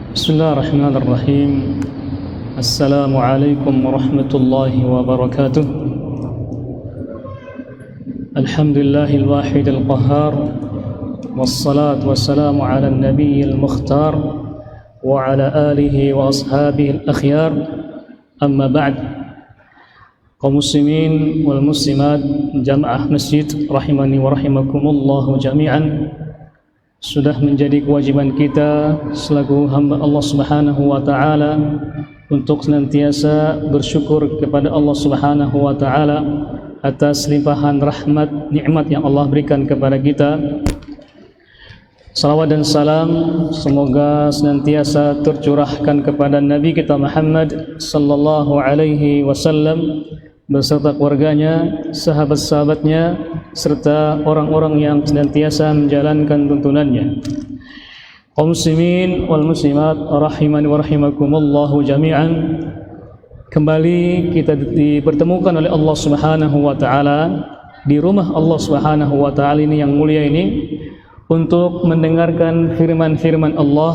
بسم الله الرحمن الرحيم. السلام عليكم ورحمة الله وبركاته. الحمد لله الواحد القهار، والصلاة والسلام على النبي المختار وعلى آله وأصحابه الأخيار. أما بعد. Kaum muslimin wal muslimat jamaah masjid rahimani wa rahimakumullah jami'an, sudah menjadi kewajiban kita selaku hamba Allah Subhanahu wa taala untuk senantiasa bersyukur kepada Allah Subhanahu wa taala atas limpahan rahmat nikmat yang Allah berikan kepada kita. Salawat dan salam semoga senantiasa tercurahkan kepada Nabi kita Muhammad sallallahu alaihi wasallam beserta keluarganya, sahabat-sahabatnya, serta orang-orang yang senantiasa menjalankan tuntunannya. Kaum muslimin wal muslimat rahimani wa rahimakumullahu jami'an, kembali kita dipertemukan oleh Allah Subhanahu wa taala di rumah Allah Subhanahu wa taala ini yang mulia ini untuk mendengarkan firman-firman Allah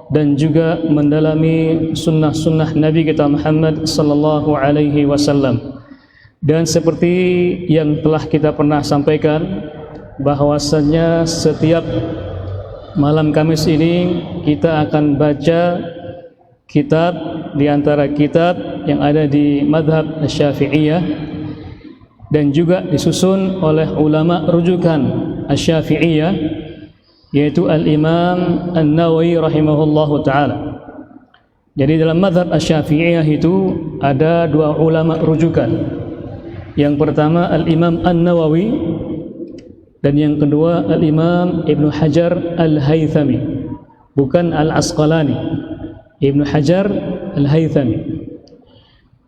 dan juga mendalami sunnah-sunnah Nabi kita Muhammad sallallahu alaihi wasallam. Dan seperti yang telah kita pernah sampaikan, bahwasanya setiap malam Kamis ini kita akan baca kitab di antara kitab yang ada di madhab Syafi'iyah dan juga disusun oleh ulama rujukan Syafi'iyah, yaitu Al-Imam An-Nawawi rahimahullahu ta'ala. Jadi dalam madhab Syafi'iyah itu ada dua ulama rujukan. Yang pertama Al-Imam An-Nawawi dan yang kedua Al-Imam Ibnu Hajar Al-Haythami, bukan Al-Asqalani, Ibnu Hajar Al-Haythami.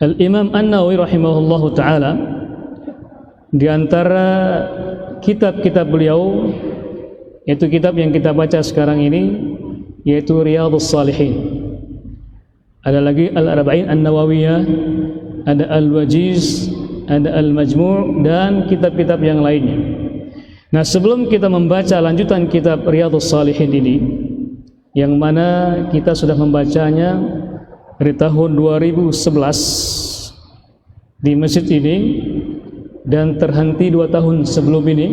Al-Imam An-Nawawi rahimahullahu ta'ala, di antara kitab-kitab beliau, yaitu kitab yang kita baca sekarang ini, yaitu Riyadhus Shalihin. Ada lagi Al-Arba'in An-Nawawiyah, ada Al-Wajiz, ada Al-Majmu' dan kitab-kitab yang lainnya. Nah, sebelum kita membaca lanjutan kitab Riyadhus Shalihin ini, yang mana kita sudah membacanya dari tahun 2011 di masjid ini dan terhenti 2 tahun sebelum ini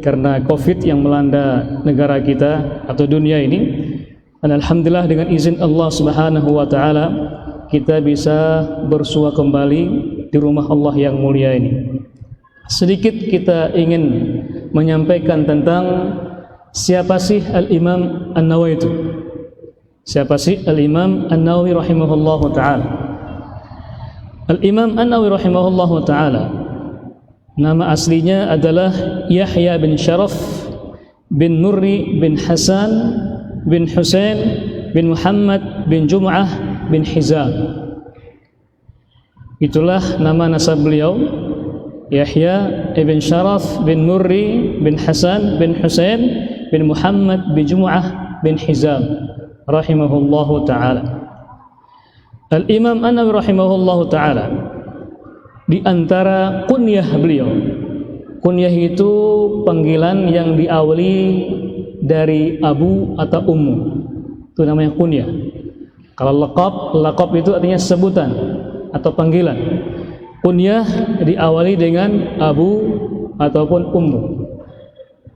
karena Covid yang melanda negara kita atau dunia ini. Dan alhamdulillah dengan izin Allah Subhanahu wa taala kita bisa bersua kembali di rumah Allah yang mulia ini. Sedikit kita ingin menyampaikan tentang siapa sih Al-Imam An-Nawawi itu. Siapa sih Al-Imam An-Nawawi rahimahullahu ta'ala? Al-Imam An-Nawawi rahimahullahu ta'ala, nama aslinya adalah Yahya bin Sharaf bin Murri bin Hasan bin Husain bin Muhammad bin Jum'ah bin Hizam. Itulah nama nasab beliau, Yahya ibn Sharaf bin Murri bin Hasan bin Husain bin Muhammad bin Jum'ah bin Hizam rahimahullahu ta'ala. Al-Imam An-Nawawi rahimahullahu ta'ala, di antara kunyah beliau, kunyah itu panggilan yang diawali dari abu atau ummu, itu namanya kunyah. Kalau laqab itu artinya sebutan atau panggilan. Kunyah diawali dengan abu ataupun ummu.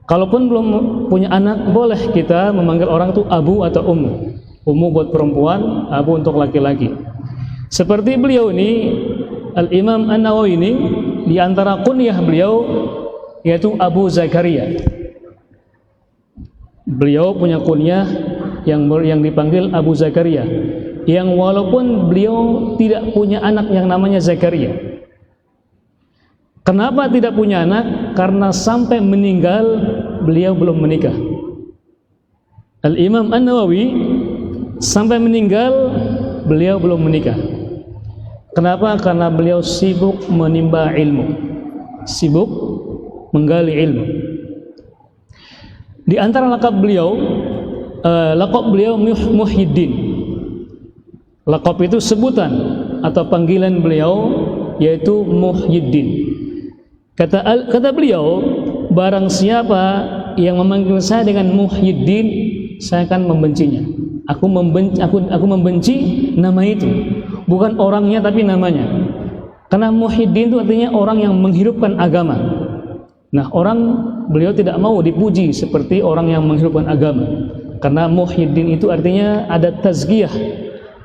Kalaupun belum punya anak, boleh kita memanggil orang itu abu atau ummu. Ummu buat perempuan, abu untuk laki-laki. Seperti beliau ini, Al-Imam An-Nawawi ini, di antara kunyah beliau yaitu Abu Zakaria. Beliau punya kunyah yang dipanggil Abu Zakaria, yang walaupun beliau tidak punya anak yang namanya Zakaria. Kenapa tidak punya anak? Karena sampai meninggal beliau belum menikah. Al-Imam An-Nawawi sampai meninggal beliau belum menikah. Kenapa? Karena beliau sibuk menimba ilmu, sibuk menggali ilmu. Di antara lakab beliau Muhyiddin. Lakab itu sebutan atau panggilan beliau yaitu Muhyiddin. Kata beliau, barang siapa yang memanggil saya dengan Muhyiddin, saya akan membencinya Aku membenci nama itu, bukan orangnya tapi namanya. Karena Muhyiddin itu artinya orang yang menghidupkan agama. Nah, beliau tidak mau dipuji seperti orang yang menghidupkan agama. Karena Muhyiddin itu artinya ada tazkiyah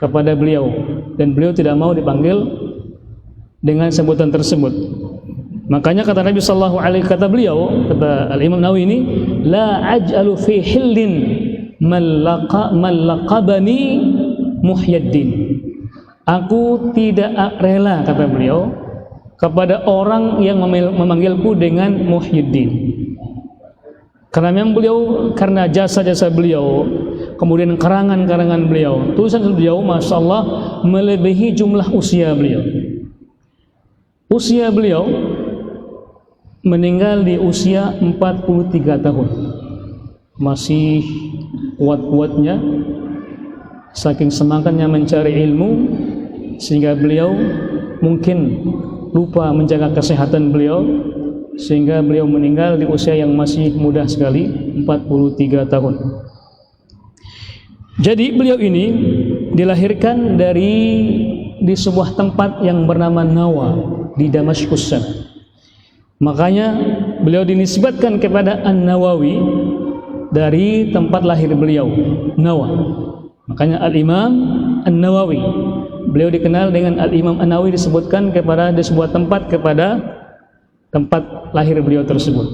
kepada beliau, dan beliau tidak mau dipanggil dengan sebutan tersebut. Makanya kata Nabi sallallahu alaihi kata Al-Imam Nawawi ini, la aj'alu fi hillin malaqabani Muhyiddin. Aku tidak rela, kata beliau, kepada orang yang memanggilku dengan Muhyiddin. Karena memang beliau, karena jasa-jasa beliau, kemudian karangan-karangan beliau, tulisan beliau, Masya Allah, melebihi jumlah usia beliau. Usia beliau meninggal di usia 43 tahun. Masih kuat-kuatnya, saking semangatnya mencari ilmu, sehingga beliau mungkin lupa menjaga kesehatan beliau, sehingga beliau meninggal di usia yang masih muda sekali, 43 tahun. Jadi beliau ini dilahirkan di sebuah tempat yang bernama Nawa di Damaskus sana. Makanya beliau dinisbatkan kepada An-Nawawi dari tempat lahir beliau, Nawa. Makanya Al-Imam An-Nawawi, beliau dikenal dengan Al-Imam An-Nawawi, disebutkan di sebuah tempat kepada tempat lahir beliau tersebut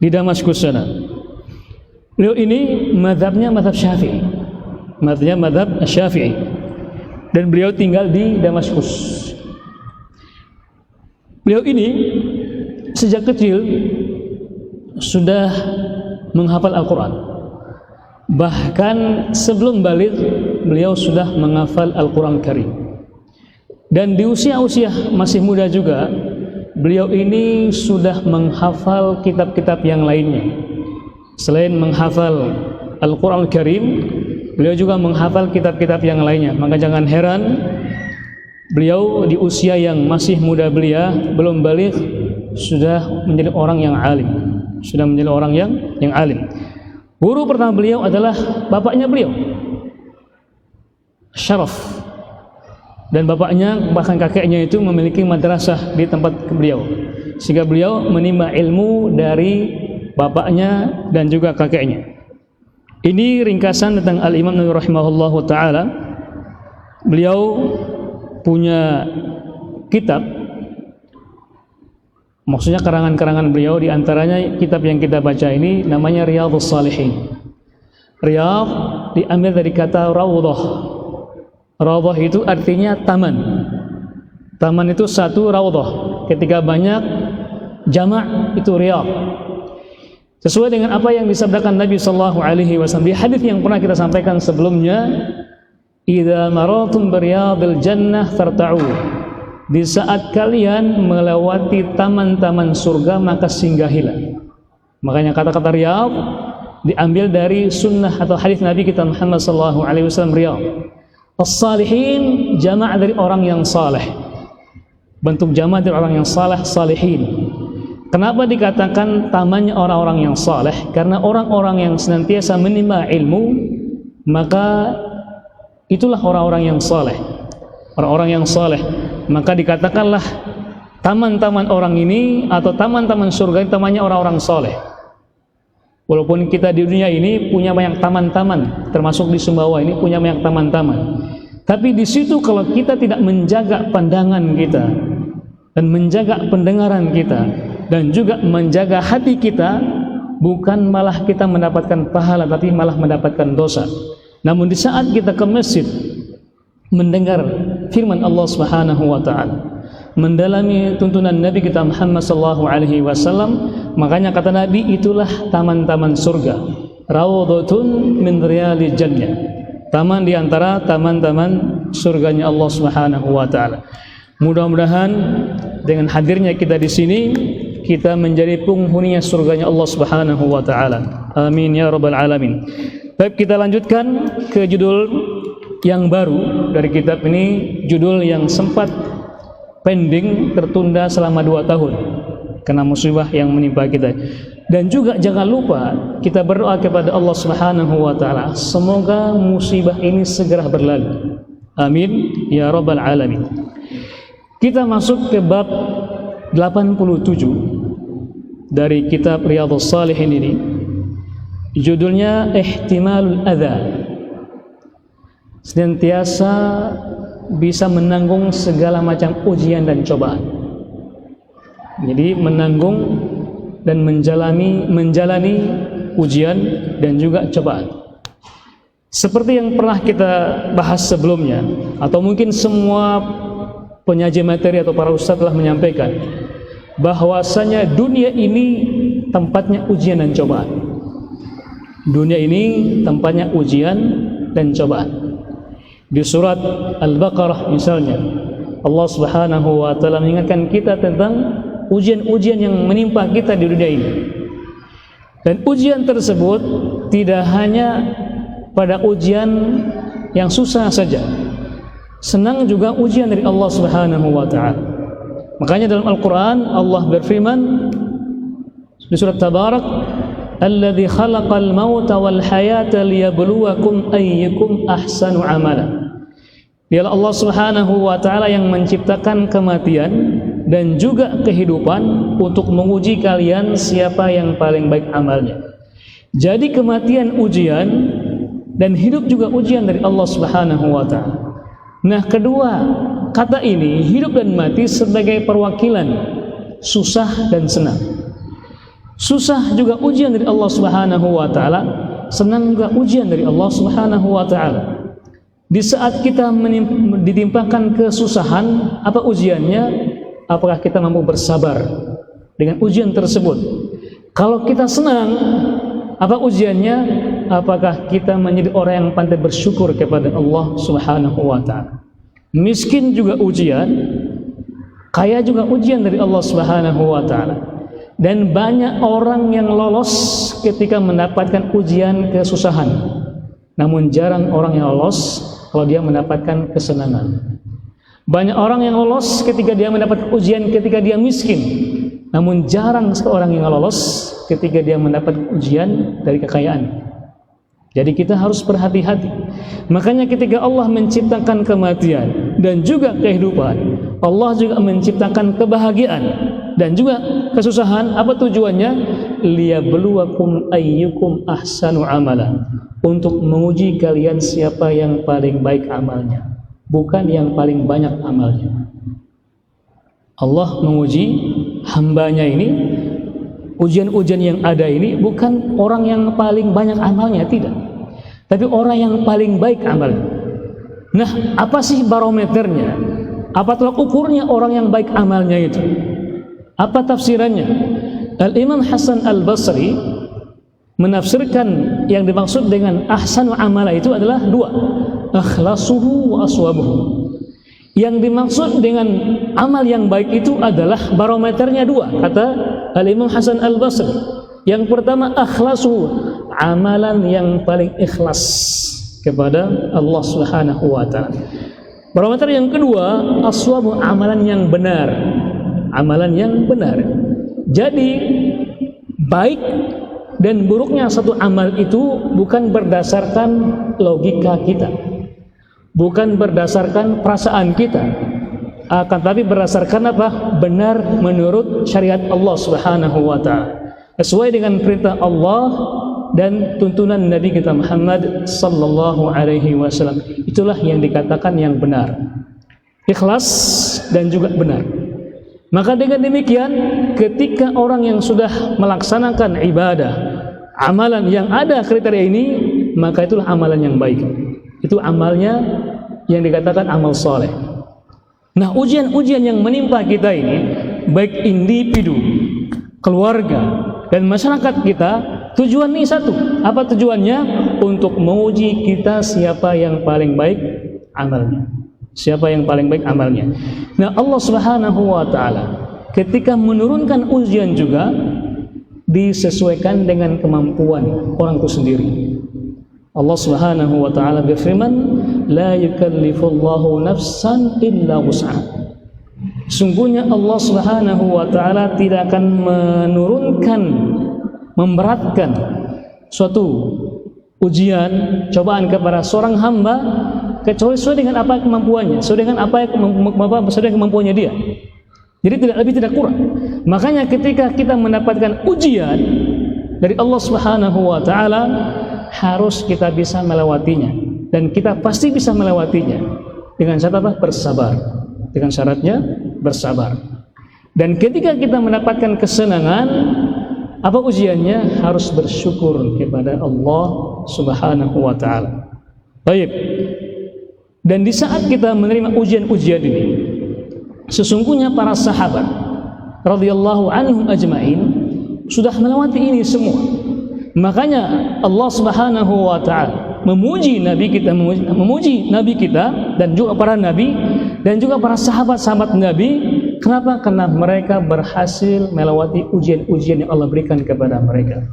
di Damaskus sana. Beliau ini mazhabnya mazhab Syafi'i, mazhab Syafi'i, dan beliau tinggal di Damaskus. Beliau ini sejak kecil sudah menghafal Al-Quran. Bahkan sebelum balik, beliau sudah menghafal Al-Quran Karim. Dan di usia-usia masih muda juga, beliau ini sudah menghafal kitab-kitab yang lainnya. Selain menghafal Al-Quran Karim, beliau juga menghafal kitab-kitab yang lainnya. Maka jangan heran, beliau di usia yang masih muda belia, belum balik, sudah menjadi orang yang alim. Guru pertama beliau adalah bapaknya beliau, Syaraf, dan bapaknya bahkan kakeknya itu memiliki madrasah di tempat beliau, sehingga beliau menimba ilmu dari bapaknya dan juga kakeknya. Ini ringkasan tentang Al-Imam Nawawi rahimahullahu taala. Beliau punya kitab, maksudnya karangan-karangan beliau, di antaranya kitab yang kita baca ini namanya Riyadhus Shalihin. Riyadh diambil dari kata raudhah. Raudhah itu artinya taman. Taman itu satu, raudhah. Ketika banyak jamak itu riyadh. Sesuai dengan apa yang disabdakan Nabi sallallahu alaihi wasallam di hadis yang pernah kita sampaikan sebelumnya, idza maratum biriyadil jannah farta'u. Di saat kalian melewati taman-taman surga, maka singgahilah. Makanya kata-kata riyadh diambil dari sunnah atau hadis Nabi kita Muhammad sallallahu alaihi wasallam. Riyadh as-salihin jama' dari orang yang saleh, bentuk jama' dari orang yang saleh, salihin. Kenapa dikatakan tamannya orang-orang yang saleh? Karena orang-orang yang senantiasa menimba ilmu, maka itulah orang-orang yang saleh. Orang-orang yang saleh, maka dikatakanlah taman-taman orang ini atau taman-taman surga tamannya orang-orang saleh. Walaupun kita di dunia ini punya banyak taman-taman, termasuk di Sumbawa ini punya banyak taman-taman, tapi di situ kalau kita tidak menjaga pandangan kita dan menjaga pendengaran kita dan juga menjaga hati kita, bukan malah kita mendapatkan pahala, tapi malah mendapatkan dosa. Namun di saat kita ke masjid mendengar firman Allah Subhanahu wa taala, mendalami tuntunan Nabi kita Muhammad sallallahu alaihi wasallam, makanya kata Nabi, itulah taman-taman surga. Raudhatun min riyadil jannah. Taman di antara taman-taman surganya Allah Subhanahu wa taala. Mudah-mudahan dengan hadirnya kita di sini, kita menjadi penghuninya surganya Allah Subhanahu wa taala. Amin ya rabbal alamin. Baik, kita lanjutkan ke judul yang baru dari kitab ini, judul yang sempat pending, tertunda selama 2 tahun karena musibah yang menimpa kita. Dan juga jangan lupa kita berdoa kepada Allah Subhanahu wa taala, semoga musibah ini segera berlalu. Amin ya rabbal alamin. Kita masuk ke bab 87 dari kitab Riyadhus Shalihin ini. Judulnya Ihtimalul Adza. Senantiasa bisa menanggung segala macam ujian dan cobaan. Jadi menanggung dan menjalani ujian dan juga cobaan. Seperti yang pernah kita bahas sebelumnya, atau mungkin semua penyaji materi atau para ustadz telah menyampaikan, bahwasanya dunia ini tempatnya ujian dan cobaan. Dunia ini tempatnya ujian dan cobaan. Di surat Al-Baqarah misalnya, Allah Subhanahu wa taala mengingatkan kita tentang ujian-ujian yang menimpa kita di dunia ini. Dan ujian tersebut tidak hanya pada ujian yang susah saja. Senang juga ujian dari Allah Subhanahu wa taala. Makanya dalam Al-Qur'an Allah berfirman di surat Tabarak, "Alladzi khalaqal mauta wal hayata liyabluwakum ayyukum ahsanu amala." Dialah Allah Subhanahu wa taala yang menciptakan kematian dan juga kehidupan untuk menguji kalian siapa yang paling baik amalnya. Jadi kematian ujian dan hidup juga ujian dari Allah Subhanahu wa taala. Nah, kedua kata ini, hidup dan mati, sebagai perwakilan susah dan senang. Susah juga ujian dari Allah Subhanahu wa taala, senang juga ujian dari Allah Subhanahu wa taala. Di saat kita ditimpakan kesusahan, apa ujiannya? Apakah kita mampu bersabar dengan ujian tersebut? Kalau kita senang, apa ujiannya? Apakah kita menjadi orang yang pandai bersyukur kepada Allah Subhanahu wa taala? Miskin juga ujian, kaya juga ujian dari Allah Subhanahu wa taala. Dan banyak orang yang lolos ketika mendapatkan ujian kesusahan. Namun jarang orang yang lolos kalau dia mendapatkan kesenangan. Banyak orang yang lolos ketika dia mendapat ujian ketika dia miskin. Namun jarang seorang yang lolos ketika dia mendapat ujian dari kekayaan. Jadi kita harus berhati-hati. Makanya ketika Allah menciptakan kematian dan juga kehidupan, Allah juga menciptakan kebahagiaan dan juga kesusahan. Apa tujuannya? Liyabluwakum ayyukum ahsanu amala. Untuk menguji kalian siapa yang paling baik amalnya, bukan yang paling banyak amalnya. Allah menguji hambanya ini, ujian-ujian yang ada ini bukan orang yang paling banyak amalnya, tidak, tapi orang yang paling baik amalnya. Nah, apa sih barometernya? Apa tolak ukurnya orang yang baik amalnya itu? Apa tafsirannya? Al-Imam Hasan Al-Basri menafsirkan yang dimaksud dengan ahsanu amala itu adalah dua, akhlasuhu wa aswabuhu. Yang dimaksud dengan amal yang baik itu adalah barometernya dua, kata Al-Imam Hasan Al-Basri. Yang pertama, akhlasuhu, amalan yang paling ikhlas kepada Allah Subhanahu wa taala. Barometer yang kedua, aswabu, amalan yang benar. Amalan yang benar. Jadi baik dan buruknya satu amal itu bukan berdasarkan logika kita, bukan berdasarkan perasaan kita, akan tapi berdasarkan apa? Benar menurut syariat Allah Subhanahu wa taala, sesuai dengan perintah Allah dan tuntunan Nabi kita Muhammad sallallahu alaihi wasallam. Itulah yang dikatakan yang benar, ikhlas dan juga benar. Maka dengan demikian, ketika orang yang sudah melaksanakan ibadah, amalan yang ada kriteria ini, maka itulah amalan yang baik. Itu amalnya yang dikatakan amal soleh. Nah, ujian-ujian yang menimpa kita ini, baik individu, keluarga, dan masyarakat kita, tujuan ini satu. Apa tujuannya? Untuk menguji kita siapa yang paling baik amalnya. Siapa yang paling baik amalnya. Nah, Allah Subhanahu wa taala ketika menurunkan ujian juga disesuaikan dengan kemampuan orang itu sendiri. Allah Subhanahu wa taala berfirman, la yukallifullahu nafsan illa wus'aha. Sungguhnya Allah Subhanahu wa taala tidak akan menurunkan memberatkan suatu ujian, cobaan kepada seorang hamba kecuali sesuai dengan apa kemampuannya, sesuai dengan kemampuannya dia. Jadi tidak lebih tidak kurang. Makanya ketika kita mendapatkan ujian dari Allah Subhanahu wa taala, harus kita bisa melewatinya, dan kita pasti bisa melewatinya dengan syarat bersabar. Dengan syaratnya bersabar. Dan ketika kita mendapatkan kesenangan, apa ujiannya? Harus bersyukur kepada Allah Subhanahu wa taala. Baik. Dan di saat kita menerima ujian-ujian ini, sesungguhnya para sahabat radhiyallahu anhum ajmain sudah melewati ini semua. Makanya Allah Subhanahu wa taala memuji nabi kita dan juga para nabi dan juga para sahabat-sahabat nabi. Kenapa? Karena mereka berhasil melewati ujian-ujian yang Allah berikan kepada mereka.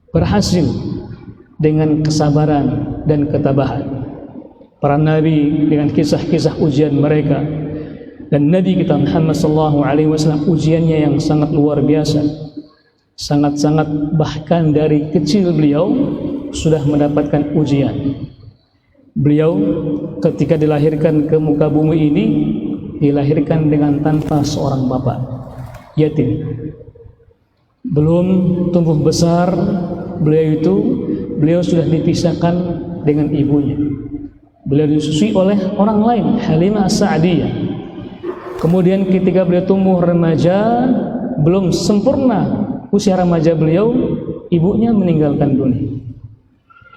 Berhasil dengan kesabaran dan ketabahan. Para nabi dengan kisah-kisah ujian mereka, dan Nabi kita Muhammad sallallahu alaihi wasallam ujiannya yang sangat luar biasa. Sangat-sangat, bahkan dari kecil beliau sudah mendapatkan ujian. Beliau ketika dilahirkan ke muka bumi ini dilahirkan dengan tanpa seorang bapak, yatim. Belum tumbuh besar beliau sudah dipisahkan dengan ibunya. Beliau disusui oleh orang lain, Halimah As-Sa'diyah. Kemudian ketika beliau tumbuh remaja, belum sempurna usia remaja beliau, ibunya meninggalkan dunia.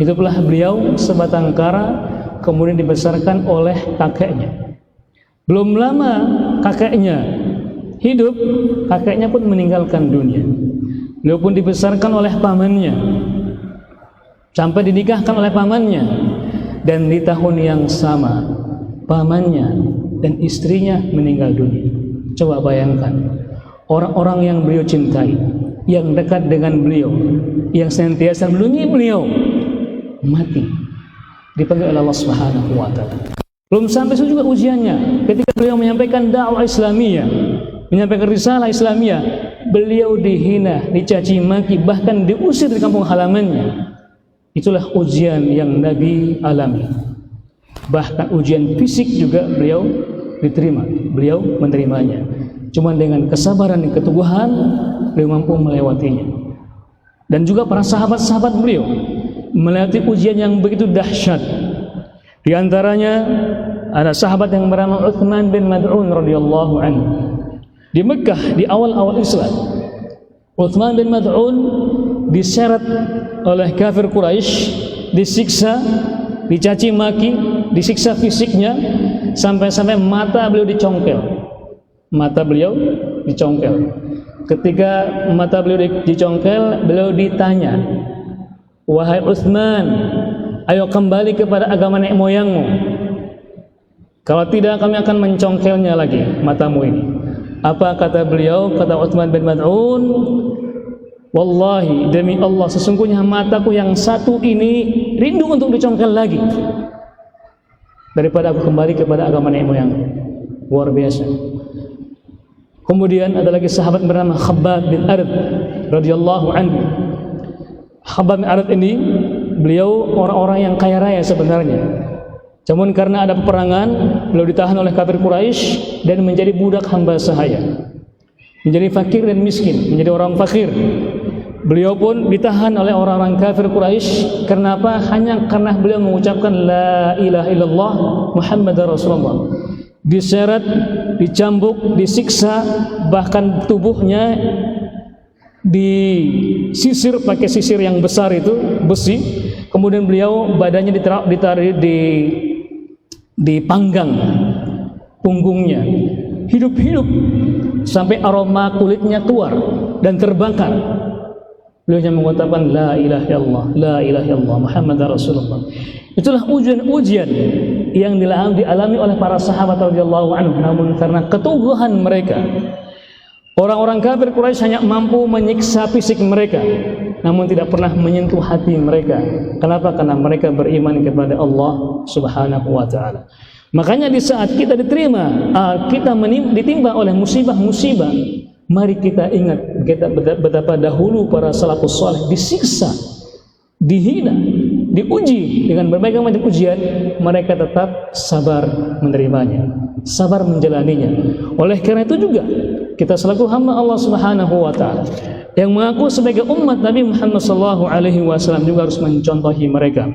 Itu pula beliau sebatang kara, kemudian dibesarkan oleh kakeknya. Belum lama kakeknya hidup, kakeknya pun meninggalkan dunia. Beliau pun dibesarkan oleh pamannya, sampai dinikahkan oleh pamannya. Dan di tahun yang sama, pamannya dan istrinya meninggal dunia. Coba bayangkan, orang-orang yang beliau cintai, yang dekat dengan beliau, yang senantiasa melindungi beliau, mati dipanggil oleh Allah Subhanahu wa taala. Belum sampai itu juga ujiannya. Ketika beliau menyampaikan dakwah Islamiyah, menyampaikan risalah Islamiyah, beliau dihina, dicaci maki, bahkan diusir dari kampung halamannya. Itulah ujian yang Nabi alami. Bahkan ujian fisik juga beliau diterima, beliau menerimanya. Cuma dengan kesabaran dan keteguhan beliau mampu melewatinya. Dan juga para sahabat-sahabat beliau melewati ujian yang begitu dahsyat. Di antaranya ada sahabat yang bernama Utsman bin Mad'un radhiyallahu anhu. Di Mekah di awal-awal Islam, Utsman bin Mad'un diseret oleh kafir Quraisy, disiksa, dicaci maki, disiksa fisiknya, sampai-sampai mata beliau dicongkel. Mata beliau dicongkel. Ketika mata beliau dicongkel, beliau ditanya, "Wahai Utsman, ayo kembali kepada agama nenek moyangmu. Kalau tidak, kami akan mencongkelnya lagi matamu ini." Apa kata beliau? Kata Utsman bin Mad'un, "Wallahi, demi Allah, sesungguhnya mataku yang satu ini rindu untuk dicongkel lagi daripada aku kembali kepada agama nenek moyang." Luar biasa. Kemudian ada lagi sahabat bernama Khabbab bin Arad radhiyallahu anhu. Khabbab bin Arad ini beliau orang-orang yang kaya raya sebenarnya. Namun karena ada peperangan, beliau ditahan oleh kafir Quraisy dan menjadi budak hamba sahaya. Menjadi fakir dan miskin, menjadi orang fakir. Beliau pun ditahan oleh orang-orang kafir Quraisy. Karena apa? Hanya karena beliau mengucapkan la ilaha illallah Muhammadar Rasulullah. Diseret, dicambuk, disiksa, bahkan tubuhnya disisir pakai sisir yang besar itu, besi. Kemudian beliau badannya ditarik dipanggang punggungnya, hidup-hidup sampai aroma kulitnya keluar dan terbakar. Beliau hanya mengatakan la ilaha illallah, la ilaha illallah Muhammadar Rasulullah. Itulah ujian-ujian yang dialami oleh para sahabat radhiyallahu anhum. Namun karena keteguhan mereka, orang-orang kafir Quraisy hanya mampu menyiksa fisik mereka, namun tidak pernah menyentuh hati mereka. Kenapa? Karena mereka beriman kepada Allah Subhanahu wa taala. Makanya di saat kita ditimpa oleh musibah-musibah, Mari kita ingat betapa dahulu para salafus saleh disiksa, dihina, diuji dengan berbagai macam ujian, mereka tetap sabar menerimanya, sabar menjalaninya. Oleh karena itu juga kita selaku hamba Allah Subhanahu wa taala yang mengaku sebagai umat Nabi Muhammad sallallahu alaihi wasallam juga harus mencontohi mereka.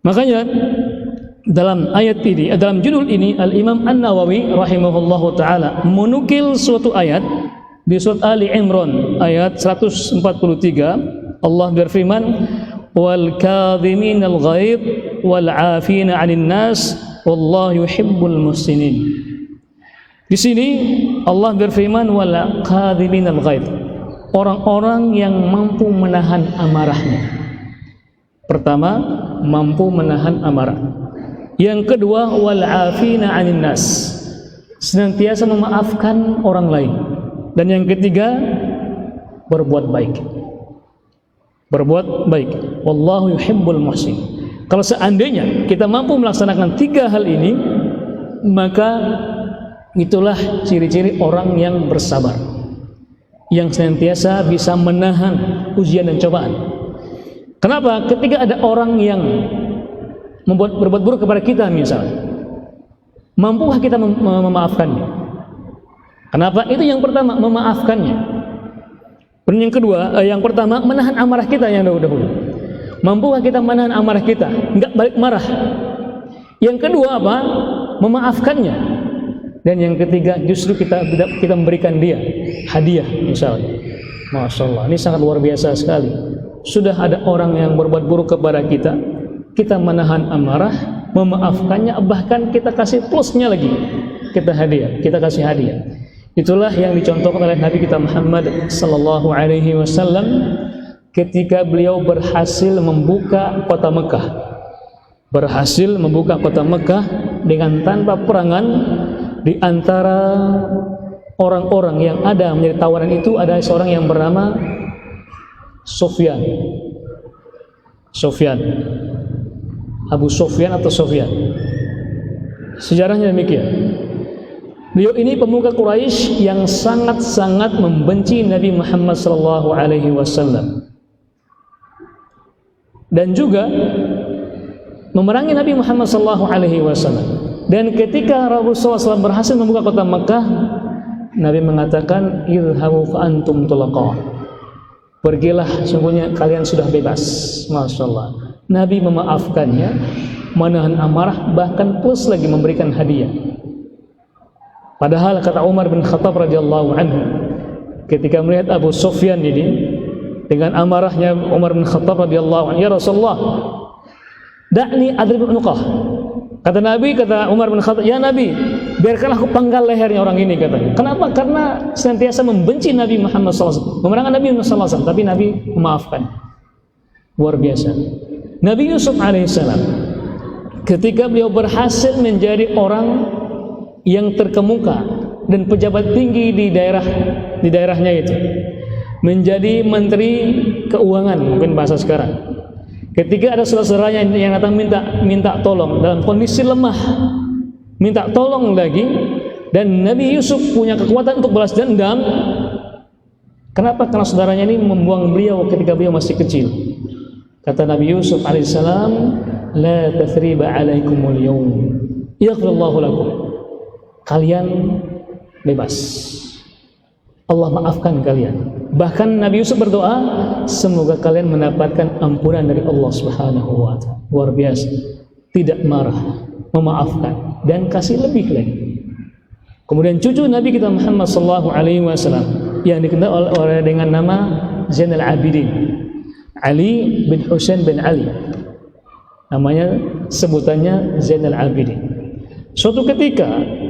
Makanya dalam ayat ini, dalam judul ini, Al-Imam An-Nawawi rahimahullahu taala menukil suatu ayat di surat Ali Imran ayat 143. Allah berfirman, wal kadhiminal ghaidh wal 'afina 'anil nas wallahu yuhibbul muhsinin. Di sini Allah berfirman wal kadhiminal ghaidh, orang-orang yang mampu menahan amarahnya. Pertama, mampu menahan amarah. Yang kedua, wal 'afina 'anil nas, senantiasa memaafkan orang lain. Dan yang ketiga, berbuat baik. Berbuat baik. Wallahu yuhibbul muhsin. Kalau seandainya kita mampu melaksanakan tiga hal ini, maka itulah ciri-ciri orang yang bersabar, yang senantiasa bisa menahan ujian dan cobaan. Kenapa? Ketika ada orang yang berbuat buruk kepada kita misalnya, mampukah kita memaafkannya? Kenapa? Itu yang pertama, memaafkannya. Dan yang kedua, yang pertama, menahan amarah kita yang dahulu. Mampukah kita menahan amarah kita? Enggak balik marah. Yang kedua apa? Memaafkannya. Dan yang ketiga, justru kita memberikan dia hadiah misalnya. Masya Allah, ini sangat luar biasa sekali. Sudah ada orang yang berbuat buruk kepada kita, kita menahan amarah, memaafkannya, bahkan kita kasih plusnya lagi. Kita kasih hadiah. Itulah yang dicontohkan oleh Nabi kita Muhammad sallallahu alaihi wasallam ketika beliau berhasil membuka kota Mekah. Berhasil membuka kota Mekah dengan tanpa perangan. Di antara orang-orang yang ada menjadi tawanan itu ada seorang yang bernama Sufyan. Abu Sufyan atau Sufyan. Sejarahnya demikian. Beliau ini pemuka Quraisy yang sangat-sangat membenci Nabi Muhammad sallallahu alaihi wasallam. Dan juga memerangi Nabi Muhammad sallallahu alaihi wasallam. Dan ketika Rasulullah SAW berhasil membuka kota Mekah, Nabi mengatakan, "Idhabu fa antum tulaqa." Pergilah, sungguhnya kalian sudah bebas. Masya Allah. Nabi memaafkannya, menahan amarah, bahkan plus lagi memberikan hadiah. Padahal kata Umar bin Khattab radhiyallahu anhu, ketika melihat Abu Sufyan ini dengan amarahnya, Umar bin Khattab radhiyallahu anhu, "Ya Rasulullah, da'ni adrib unuqah." Kata Nabi, kata Umar bin Khattab, "Ya Nabi, biarkanlah aku panggal lehernya orang ini," katanya. Kenapa? Karena senantiasa membenci Nabi Muhammad SAW, memerangi Nabi Muhammad SAW, tapi Nabi memaafkan. Luar biasa. Nabi Yusuf alaihissalam, ketika beliau berhasil menjadi orang yang terkemuka dan pejabat tinggi di daerahnya itu, menjadi menteri keuangan mungkin bahasa sekarang. Ketika ada saudara-saudaranya yang datang minta tolong dalam kondisi lemah, minta tolong lagi, dan Nabi Yusuf punya kekuatan untuk balas dendam. Kenapa? Karena saudaranya ini membuang beliau ketika beliau masih kecil. Kata Nabi Yusuf alaihissalam, "La tathriba alaikumul yawm, yaghfirullahu lakum." Kalian bebas, Allah maafkan kalian. Bahkan Nabi Yusuf berdoa, semoga kalian mendapatkan ampunan dari Allah Subhanahu wa ta'ala. Luar biasa. Tidak marah, memaafkan, dan kasih lebih lagi. Kemudian cucu Nabi kita Muhammad sallallahu alaihi wasallam yang dikenal oleh dengan nama Zainal Abidin, Ali bin Husain bin Ali. Namanya, sebutannya Zainal Abidin. Suatu ketika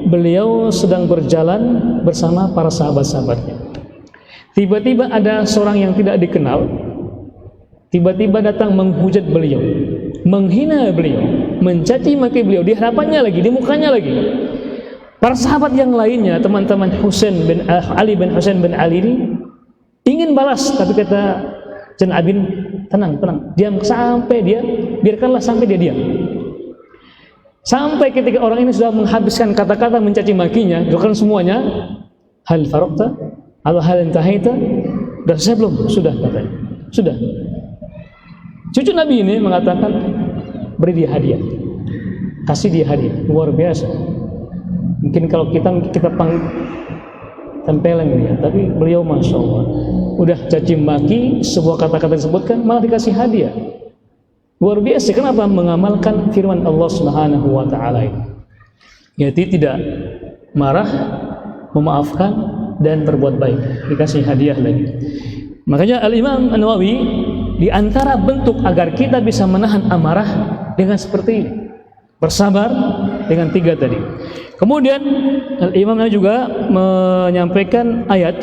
beliau sedang berjalan bersama para sahabat-sahabatnya. Tiba-tiba ada seorang yang tidak dikenal, tiba-tiba datang menghujat beliau, menghina beliau, mencaci maki beliau di hadapannya lagi, di mukanya lagi. Para sahabat yang lainnya, teman-teman Ali bin Husain bin Ali ini ingin balas, tapi kata Zainal Abidin, tenang, diam sampai dia, biarkanlah sampai dia diam. Sampai ketika orang ini sudah menghabiskan kata-kata mencaci makinya, bukan semuanya, hal faraqta, Atau hal intahaita? Sudah selesai belum? Sudah katanya. Sudah. Cucu Nabi ini mengatakan, beri dia hadiah. Kasih dia hadiah. Luar biasa. Mungkin kalau kita tempeleng ya, tapi beliau Masya Allah udah caci maki, sebuah kata-kata disebutkan malah dikasih hadiah. Luar biasa. Kenapa? Mengamalkan firman Allah Subhanahu wa taala ini. Yaitu tidak marah, memaafkan dan berbuat baik. Dikasih hadiah lagi. Makanya Al-Imam An-Nawawi di antara bentuk agar kita bisa menahan amarah dengan seperti ini. Bersabar dengan 3 tadi. Kemudian Al-Imam Nawawi juga menyampaikan ayat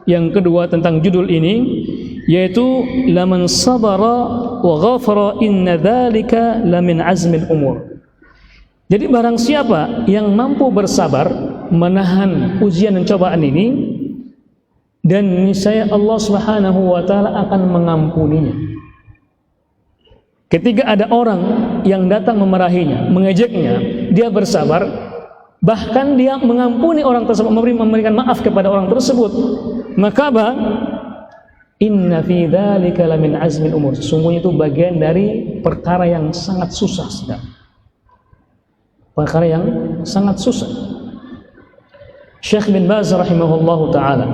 yang kedua tentang judul ini, yaitu laman sabara wa ghafara inna dzalika lamin azmil umur. Jadi barang siapa yang mampu bersabar menahan ujian dan cobaan ini, dan niscaya Allah Subhanahu wa taala akan mengampuninya. Ketika ada orang yang datang memarahinya, mengejeknya, dia bersabar, bahkan dia mengampuni orang tersebut, memberikan maaf kepada orang tersebut, maka apa? Inna fi dzalika lamin azmil umur. Sesungguhnya itu bagian dari perkara yang sangat susah sekali. Perkara yang sangat susah. Syekh bin Baz rahimahullahu taala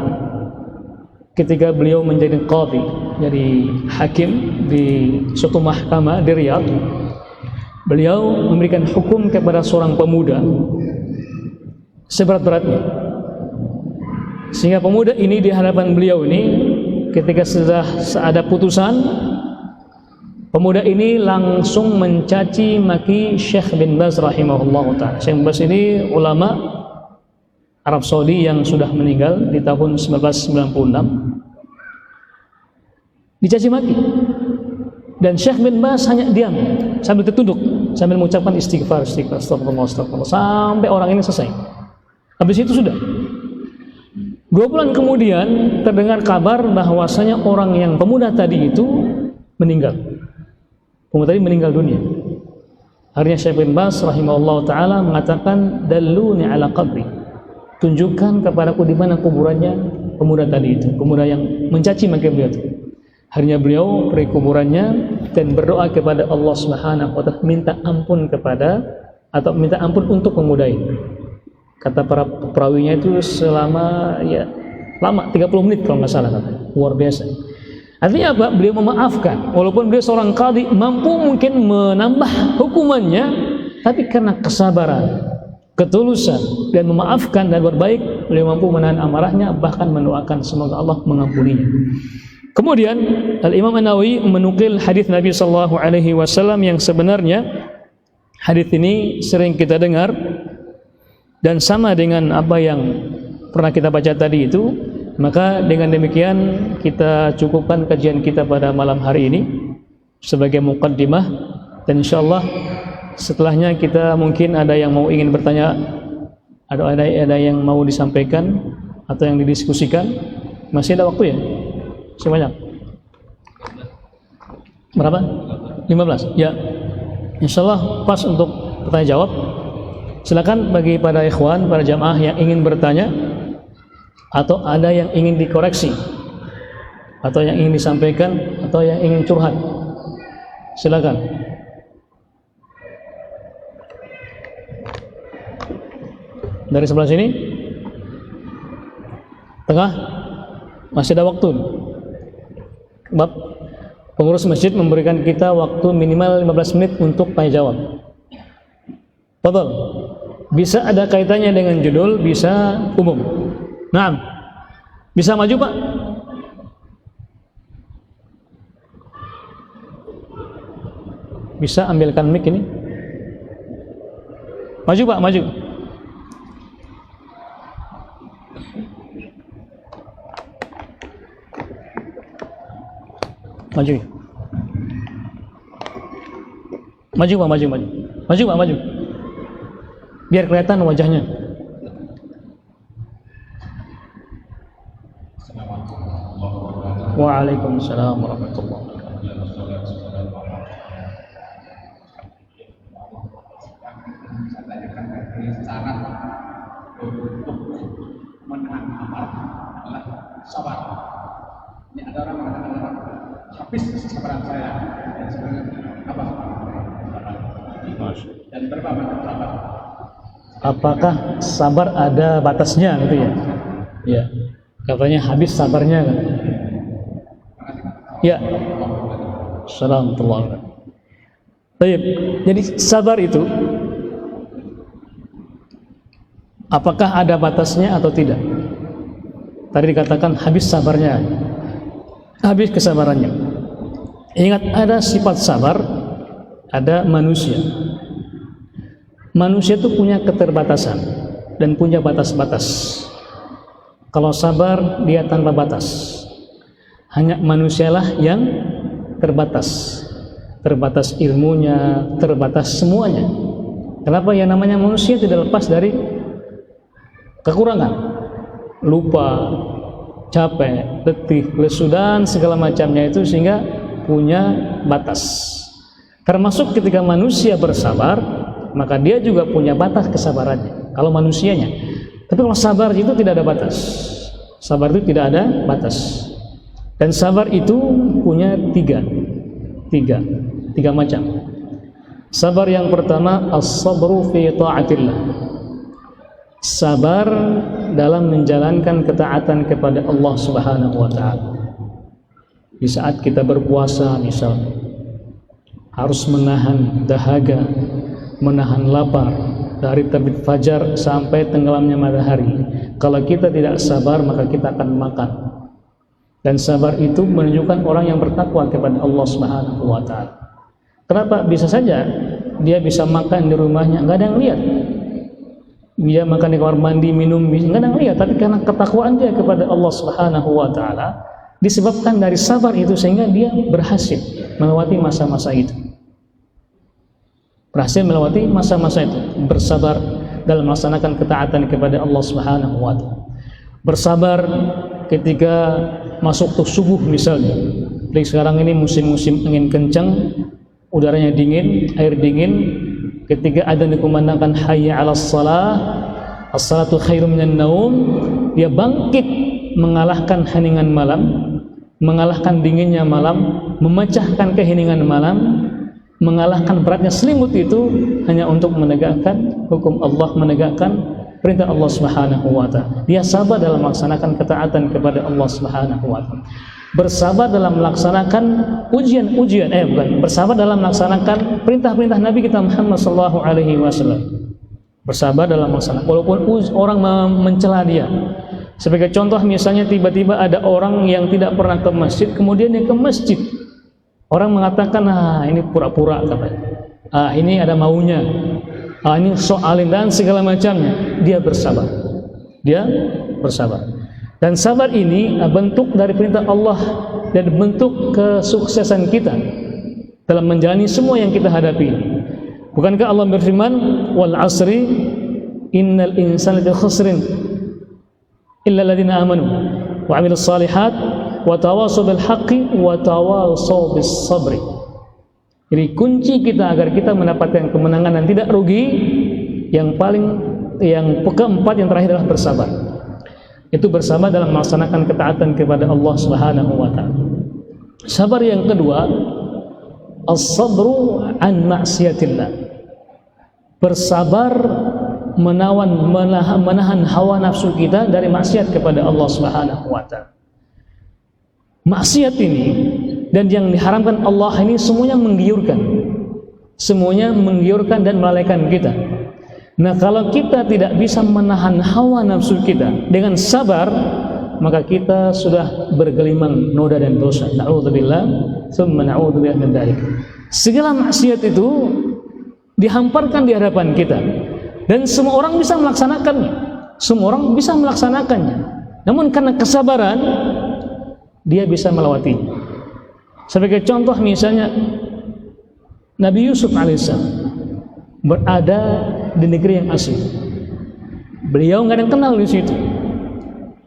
ketika beliau menjadi qadhi, jadi hakim di suatu mahkamah di Riyadh, beliau memberikan hukum kepada seorang pemuda seberat-beratnya, sehingga pemuda ini di hadapan beliau ini ketika sudah ada putusan, pemuda ini langsung mencaci maki Syekh bin Baz rahimahullahu ta'ala. Syekh bin Baz ini ulama Arab Saudi yang sudah meninggal di tahun 1996, dicaci maki, dan Syekh bin Baz hanya diam sambil tertunduk sambil mengucapkan istighfar, astagfirullah, sampai orang ini selesai. Habis itu sudah. 2 bulan kemudian terdengar kabar bahwasanya orang yang pemuda tadi itu meninggal. Pemuda tadi meninggal dunia. Akhirnya Syekh bin Baz rahimahullah ta'ala mengatakan, dalluni ala qabri, tunjukkan kepadaku di mana kuburannya pemuda tadi itu, pemuda yang mencaci maki beliau itu. Akhirnya beliau pergi kuburannya dan berdoa kepada Allah Subhanahu wa taala, minta ampun untuk pemuda ini. Kata para perawinya itu selama lama 30 menit kalau nggak salah, katanya. Luar biasa. Artinya apa? Beliau memaafkan, walaupun beliau seorang qadhi, mampu mungkin menambah hukumannya, tapi karena kesabaran, ketulusan dan memaafkan dan berbaik, beliau mampu menahan amarahnya, bahkan mendoakan semoga Allah mengampuninya. Kemudian Al-Imam An-Nawawi menukil hadis Nabi sallallahu alaihi wasallam yang sebenarnya hadis ini sering kita dengar dan sama dengan apa yang pernah kita baca tadi itu. Maka dengan demikian kita cukupkan kajian kita pada malam hari ini sebagai muqaddimah, dan insyaallah setelahnya kita mungkin ada yang mau ingin bertanya, ada yang mau disampaikan atau yang didiskusikan. Masih ada waktu ya? Sebanyak berapa? 15? Ya, insyaallah pas untuk pertanyaan jawab. Silakan bagi para ikhwan, para jamaah yang ingin bertanya atau ada yang ingin dikoreksi atau yang ingin disampaikan atau yang ingin curhat, silakan. Dari sebelah sini, tengah, masih ada waktu. Sebab pengurus masjid memberikan kita waktu minimal 15 menit untuk tanya jawab. Betul. Bisa ada kaitannya dengan judul, bisa umum. Nah, bisa maju Pak? Bisa ambilkan mic ini? Maju Pak, maju. Maju. Maju Pak, maju. Maju Pak, maju. Biar kelihatan wajahnya. Waalaikumsalam warahmatullahi wabarakatuh. Cara untuk menahan amarah adalah sabar. Ini ada orang mengatakan habis kesabaran saya dan sebagainya. Apa? Dan berapa macam sabar? Apakah sabar ada batasnya gitu ya? Ya. Katanya habis sabarnya kan? Ya. Assalamualaikum. Baik. Jadi sabar itu apakah ada batasnya atau tidak? Tadi dikatakan habis sabarnya, habis kesabarannya. Ingat, ada sifat sabar, ada manusia. Manusia itu punya keterbatasan dan punya batas-batas. Kalau sabar dia tanpa batas. Hanya manusialah yang terbatas. Terbatas ilmunya, terbatas semuanya. Kenapa? Ya namanya manusia tidak lepas dari kekurangan, lupa, capek, letih, lesu dan segala macamnya itu, sehingga punya batas. Termasuk ketika manusia bersabar, maka dia juga punya batas kesabarannya. Kalau manusianya, tapi kalau sabar itu tidak ada batas. Sabar itu tidak ada batas. Dan sabar itu punya tiga macam. Sabar yang pertama, as-sabru fi ta'atillah. Sabar dalam menjalankan ketaatan kepada Allah Subhanahu wa ta'ala. Di saat kita berpuasa misalnya, harus menahan dahaga, menahan lapar dari terbit fajar sampai tenggelamnya matahari. Kalau kita tidak sabar, maka kita akan makan. Dan sabar itu menunjukkan orang yang bertakwa kepada Allah Subhanahu wa ta'ala. Kenapa? Bisa saja dia bisa makan di rumahnya, nggak ada yang lihat. Dia makan di kamar mandi, minum, nggak ada yang lihat. Tapi karena ketakwaan dia kepada Allah Subhanahu wa ta'ala, disebabkan dari sabar itu, sehingga dia berhasil melewati masa-masa itu. Berhasil melewati masa-masa itu, bersabar dalam melaksanakan ketaatan kepada Allah Subhanahu wa ta'ala. Bersabar ketika masuk waktu subuh misalnya. Jadi sekarang ini musim-musim angin kencang, udaranya dingin, air dingin. Ketika adzan dikumandangkan hayya 'alas shalah, as-salatu khairum minan naum, dia bangkit mengalahkan heningan malam, mengalahkan dinginnya malam, memecahkan keheningan malam, mengalahkan beratnya selimut itu hanya untuk menegakkan hukum Allah, menegakkan perintah Allah Subhanahu wa ta'ala. Dia sabar dalam melaksanakan ketaatan kepada Allah Subhanahu wa ta'ala. Bersabar dalam melaksanakan bersabar dalam melaksanakan perintah-perintah Nabi kita Muhammad sallallahu alaihi wasallam. Bersabar dalam melaksanakan walaupun orang mencela dia. Sebagai contoh misalnya, tiba-tiba ada orang yang tidak pernah ke masjid, kemudian dia ke masjid. Orang mengatakan, ini pura-pura katanya. Ini ada maunya. Ini soalin dan segala macamnya. Dia bersabar. Dia bersabar. Dan sabar ini bentuk dari perintah Allah dan bentuk kesuksesan kita dalam menjalani semua yang kita hadapi. Bukankah Allah berfirman, wal asri innal insana lafi khusrin illa alladziina aamanu wa 'amilus shalihat wa tawashaw bil haqqi wa tawashaw bis sabri. Jadi kunci kita agar kita mendapatkan kemenangan dan tidak rugi, yang keempat yang terakhir adalah bersabar. Itu bersabar dalam melaksanakan ketaatan kepada Allah Subhanahu wa ta'ala. Sabar yang kedua, as-sabru an maksiatillah. Bersabar menahan hawa nafsu kita dari maksiat kepada Allah Subhanahu wa ta'ala. Maksiat ini dan yang diharamkan Allah ini semuanya menggiurkan. Semuanya menggiurkan dan melalaikan kita. Nah, kalau kita tidak bisa menahan hawa nafsu kita dengan sabar, maka kita sudah bergelimang noda dan dosa. Na'udzubillah, tsumma na'udzubillah min dzalik. Segala maksiat itu dihamparkan di hadapan kita, dan semua orang bisa melaksanakannya. Semua orang bisa melaksanakannya. Namun karena kesabaran, dia bisa melewatinya. Sebagai contoh misalnya, Nabi Yusuf alaihissalam berada di negeri yang asing. Beliau nggak ada yang kenal di situ.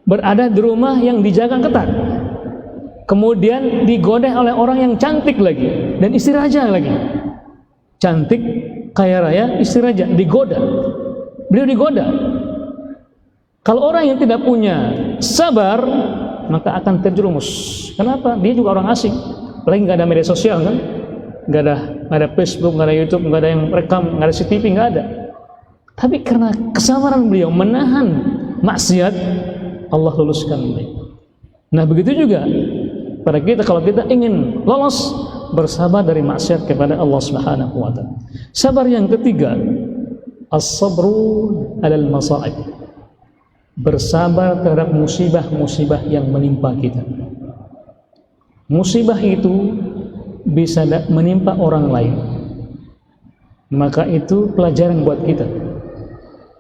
Berada di rumah yang dijaga ketat. Kemudian digoda oleh orang yang cantik lagi dan istri raja lagi. Cantik, kaya raya, istri raja, digoda. Beliau digoda. Kalau orang yang tidak punya sabar, maka akan terjerumus. Kenapa? Dia juga orang asing, apalagi nggak ada media sosial kan, nggak ada Facebook, nggak ada YouTube, nggak ada yang rekam, nggak ada CCTV, nggak ada. Tapi karena kesabaran beliau menahan maksiat, Allah luluskan beliau. Nah begitu juga pada kita, kalau kita ingin lolos, bersabar dari maksiat kepada Allah Subhanahu wa Ta'ala. Sabar yang ketiga, as-sabru 'alal masa'ib. Bersabar terhadap musibah-musibah yang menimpa kita. Musibah itu bisa menimpa orang lain, maka itu pelajaran buat kita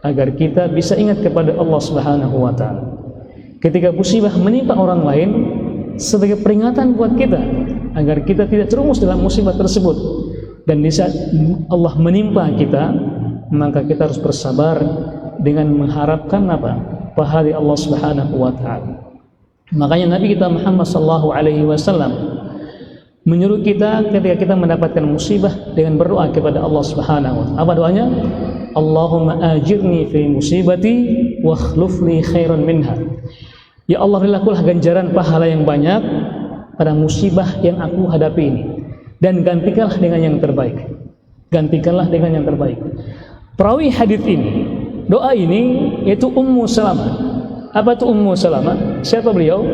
agar kita bisa ingat kepada Allah Subhanahu wa Ta'ala. Ketika musibah menimpa orang lain, sebagai peringatan buat kita agar kita tidak terjerumus dalam musibah tersebut. Dan di saat Allah menimpa kita, maka kita harus bersabar dengan mengharapkan apa? Pahala Allah Subhanahu wa Ta'ala. Makanya Nabi kita Muhammad sallallahu alaihi wasallam menyuruh kita ketika kita mendapatkan musibah dengan berdoa kepada Allah Subhanahu wa Ta'ala. Apa doanya? Allahumma ajirni fi musibati wa akhlifni khairan minha. Ya Allah, berilah ganjaran pahala yang banyak pada musibah yang aku hadapi ini, dan gantikanlah dengan yang terbaik. Gantikanlah dengan yang terbaik. Perawi hadis ini, doa ini yaitu Ummu Salamah. Apa itu Ummu Salamah? Siapa beliau?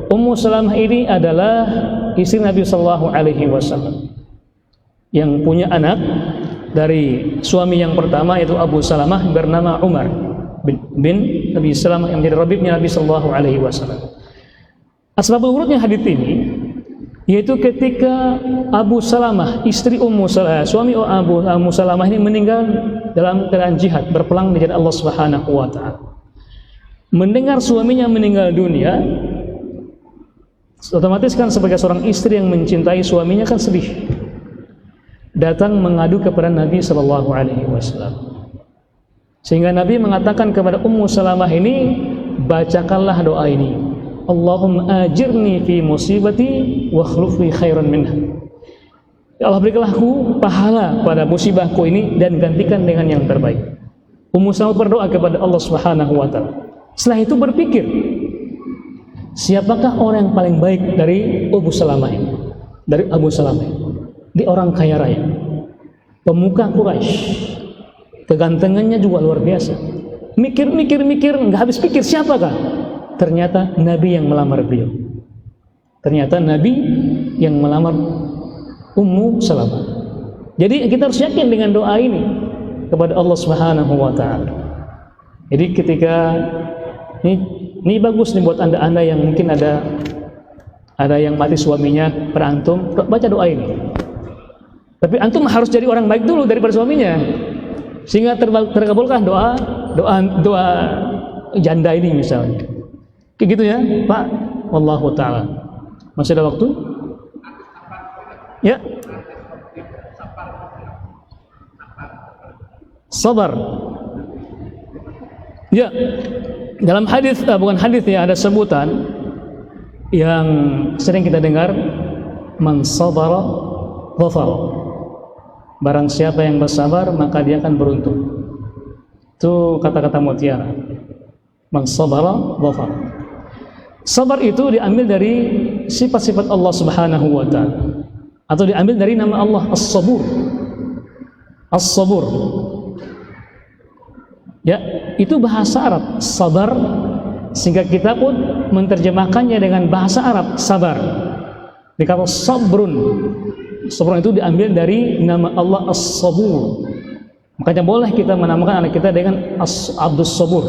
Ummu Salamah ini adalah istri Nabi sallallahu alaihi wasallam yang punya anak dari suami yang pertama, yaitu Abu Salamah, bernama Umar bin Nabi Salamah, yang menjadi rabibnya Nabi sallallahu alaihi wasallam. Asbab urutnya hadis ini yaitu ketika Abu Salamah, istri Ummu Salamah, suami Abu Salamah ini meninggal dalam keadaan jihad, berperang di jalan Allah Subhanahu wa Ta'ala. Mendengar suaminya meninggal dunia, otomatis kan sebagai seorang istri yang mencintai suaminya kan sedih. Datang mengadu kepada Nabi sallallahu alaihi wasallam. Sehingga Nabi mengatakan kepada Ummu Salamah ini, bacakanlah doa ini. Allahumma ajirni fi musibati wa akhlifni khairan minha. Ya Allah, berikanlah aku pahala pada musibahku ini dan gantikan dengan yang terbaik. Ummu Salamah berdoa kepada Allah Subhanahu wa Ta'ala. Setelah itu berpikir, siapakah orang yang paling baik dari Abu Salamah ini? Dari Abu Salamah ini. Dia orang kaya raya, pemuka Quraisy, kegantengannya juga luar biasa. Mikir, nggak habis pikir siapakah? Ternyata Nabi yang melamar beliau. Ternyata Nabi yang melamar Ummu Salamah. Jadi kita harus yakin dengan doa ini kepada Allah Subhanahu wa Ta'ala. Jadi ketika ini bagus nih buat anda yang mungkin ada yang mati suaminya, berantum, baca doa ini. Tapi antum harus jadi orang baik dulu daripada suaminya, sehingga terkabulkan doa janda ini misalnya. Kayak gitu ya, Pak. Wallahu ta'ala. Masih ada waktu? Ya. Sabar. Ya. Dalam hadis, bukan hadis ya, ada sebutan yang sering kita dengar, man sabara dhafar. Barang siapa yang bersabar, maka dia akan beruntung. Itu kata-kata mutiara. Man sabara dhafar. Sabar itu diambil dari sifat-sifat Allah Subhanahu wa Ta'ala, atau diambil dari nama Allah As-Sabur. As-Sabur. Ya, itu bahasa Arab, sabar, sehingga kita pun menerjemahkannya dengan bahasa Arab, sabar. Dikata sabrun. Sabrun itu diambil dari nama Allah As-Sabur. Makanya boleh kita menamakan anak kita dengan Abdus Sabur,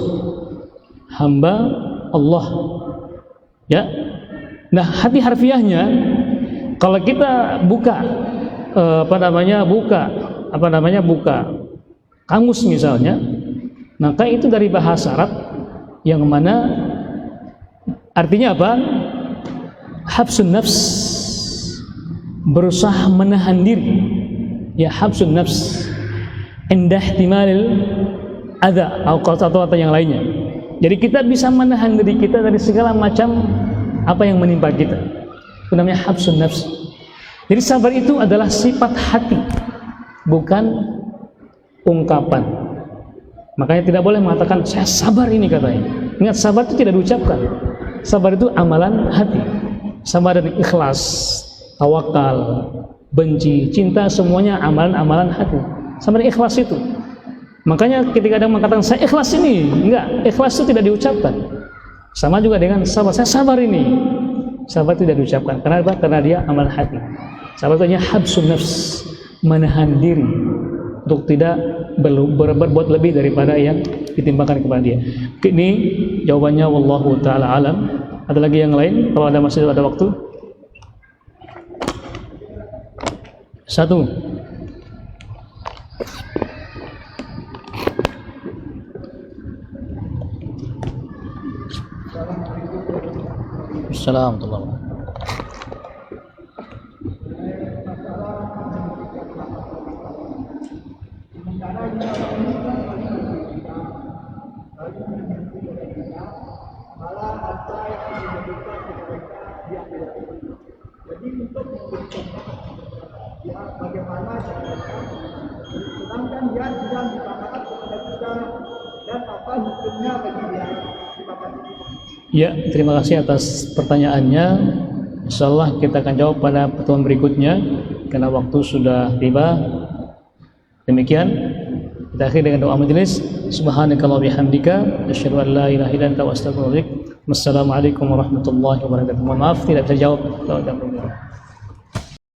hamba Allah. Ya. Nah, hati harfiahnya kalau kita buka buka kamus misalnya, maka itu dari bahasa Arab yang mana artinya apa? Habsun nafs, berusaha menahan diri. Ya, habsun nafs indah ihtimalil adza atau yang lainnya. Jadi kita bisa menahan diri kita dari segala macam apa yang menimpa kita. Itu namanya habsun nafs. Jadi sabar itu adalah sifat hati, bukan ungkapan. Makanya tidak boleh mengatakan saya sabar ini, katanya. Ingat, sabar itu tidak diucapkan, Sabar itu amalan hati. Sabar dan ikhlas, tawakal, benci, cinta, semuanya amalan-amalan hati. Sabar dan ikhlas itu. Makanya ketika ada yang mengatakan saya ikhlas ini, enggak, ikhlas itu tidak diucapkan. Sama juga dengan sabar, saya sabar ini. Sabar tidak diucapkan. Kenapa? Karena dia amal hati. Sabar itu hanya habsun nafs, menahan diri untuk tidak berbuat lebih daripada yang ditimpakan kepada dia. Ini jawabannya wallahu taala alam. Ada lagi yang lain? Kalau ada masih ada waktu. Satu. Assalamualaikum. Jadi untuk bagaimana sedangkan dia sudah dikatakan kepada kita dan apa hukumnya bagi dia. Ya, terima kasih atas pertanyaannya. Insyaallah kita akan jawab pada pertemuan berikutnya karena waktu sudah tiba. Demikian kita akhiri dengan doa majelis. Subhanakallah bihamdika asyhadu an la ilaha illa anta astaghfiruka wa atubu ilaik. Wassalamualaikum warahmatullahi wabarakatuh. Mohon maaf tidak bisa jawab kalau ada pertanyaan.